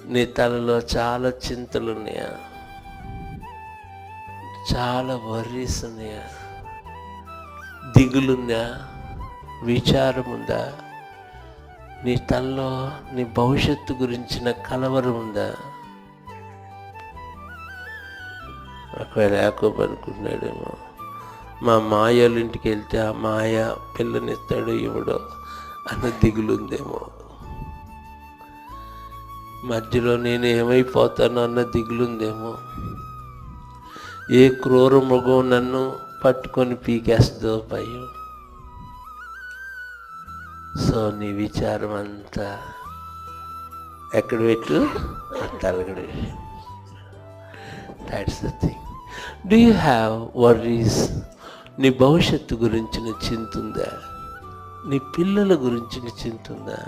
నీ తలలో చాలా చింతలున్నాయా? చాలా వర్రీస్ ఉన్నాయా? దిగులుందా? విచారం ఉందా? నీ తలలో నీ భవిష్యత్తు గురించిన కలవరం ఉందా? ఒకవేళ యాకోబు అనుకున్నాడేమో, మా మాయల ఇంటికి వెళ్తే ఆ మాయ పిల్లనిస్తాడో ఇవ్వడో అన్న దిగులుందేమో. మధ్యలో నేను ఏమైపోతానో అన్న దిగులుందేమో. ఏ క్రూర మృగం నన్ను పట్టుకొని పీకేస్తుందో భయం. సో నీ విచారం అంతా ఎక్కడ పెట్టు? తలగడి. That's the thing. Do you have worries? నీ భవిష్యత్తు గురించిన చింత ఉందా? నీ పిల్లల గురించిన చింత ఉందా?